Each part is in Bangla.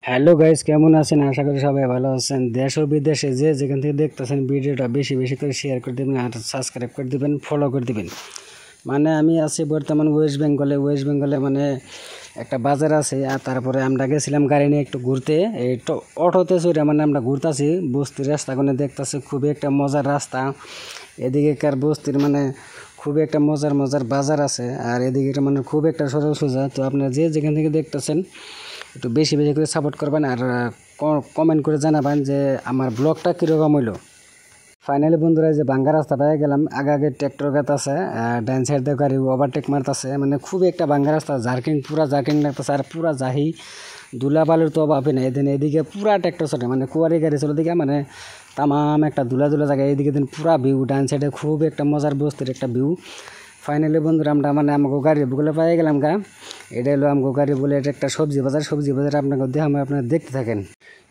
হ্যালো গাইস, কেমন আছেন? আশা করি সবাই ভালো আছেন। দেশ ও বিদেশে যে যেখান থেকে দেখতেছেন ভিডিওটা বেশি বেশি করে শেয়ার করে দেবেন আর সাবস্ক্রাইব করে দিবেন, ফলো করে দিবেন। মানে আমি আছি বর্তমান ওয়েস্ট বেঙ্গলে মানে একটা বাজার আছে। আর তারপরে আমরা গেছিলাম গাড়ি নিয়ে একটু ঘুরতে। এই তো অটোতে চড়ে মানে আমরা ঘুরতেছি বস্তির রাস্তাগুলো দেখতেছি, খুবই একটা মজার রাস্তা। এদিকেকার বস্তির মানে খুবই একটা মজার মজার বাজার আছে, আর এদিকে মানে খুব একটা সরল সোজা। তো আপনারা যে যেখান থেকে দেখতেছেন একটু বেশি বেশি করে সাপোর্ট করবেন আর কমেন্ট করে জানাবেন যে আমার ব্লগটা কীরকম হইলো। ফাইনালি বন্ধুরা, যে ভাঙ্গা রাস্তা পেয়ে গেলাম। আগে আগে ট্র্যাক্টর গাত আছে, ডান সাইড দিয়ে গাড়ি ওভারটেক মারতেছে। মানে খুবই একটা ভাঙ্গা রাস্তা, পুরা জার্কিং লাগতেছে আর পুরা জাহি দুলা বালুর তো অভাবই নেই। এদিকে পুরা ট্র্যাক্টর চলে, মানে কুয়ারি গাড়ি চলে দিকে মানে তামাম একটা দুলা জায়গায়। এইদিকে দিন পুরা ভিউ, ডান সাইডে খুব একটা মজার বস্তির একটা ভিউ। ফাইনালি বন্ধুরা আমরা মানে আমাকে গাড়ি বুকলে পেয়ে গেলাম গা। এটা হলো আমাকে গাড়ি বলে, এটা একটা সবজি বাজার আপনাকে দেখে আপনারা দেখতে থাকেন।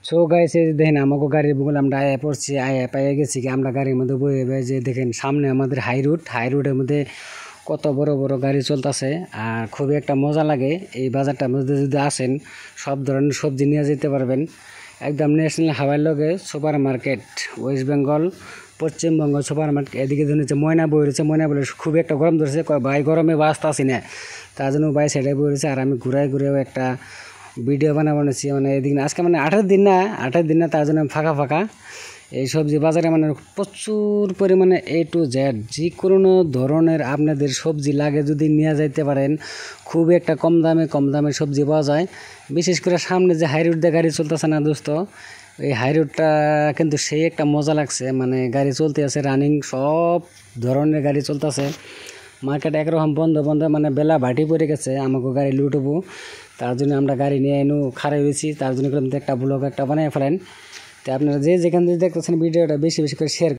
সো গাইস, এই দেখেন আমাকে গাড়ির বুকলে আমরা আয়া পড়ছি, আয়া পেয়ে গেছি কি। আমরা গাড়ির মধ্যে বয়ে যে দেখেন সামনে আমাদের হাই রোডের মধ্যে কত বড় বড় গাড়ি চলতেছে। আর খুবই একটা মজা লাগে এই বাজারটার মধ্যে যদি আসেন, সব ধরনের সবজি নিয়ে যেতে পারবেন। একদম ন্যাশনাল হাইওয়ের লগে super market, West Bengal Paschimbanga super market. এদিকে ধরেছে ময়না বই রয়েছে, ময়না বলে খুবই একটা গরম ধরেছে। ভাই গরমে বাঁচতে আসি না, তার জন্য ভাই সেটাই বই রয়েছে। আর আমি ঘুরেও একটা ভিডিও বানাচ্ছি। মানে এদিকে আজকে মানে 8 দিন না, তার জন্য ফাঁকা। এই সবজি বাজারে মানে প্রচুর পরিমাণে A to Z যে কোনো ধরনের আপনাদের সবজি লাগে যদি নিয়ে যাইতে পারেন, খুব একটা কম দামে সবজি পাওয়া যায়। বিশেষ করে সামনে যে হাই রোড দিয়ে গাড়ি চলতেছে না দোস্ত, এই হাই রোডটা কিন্তু সেই একটা মজা লাগছে। মানে গাড়ি চলতে আছে রানিং, সব ধরনের গাড়ি চলতেছে। মার্কেট একরকম বন্ধ মানে বেলা ভাটি পড়ে গেছে, আমাকে গাড়ি লুটবো। তার জন্য আমরা গাড়ি নিয়ে খাড়াই হয়েছি। তার জন্য একটা ব্লগ একটা বানিয়ে ফেলেন। তো আপনারা যে যেখান থেকে দেখতেছেন ভিডিওটা বেশি বেশি করে শেয়ার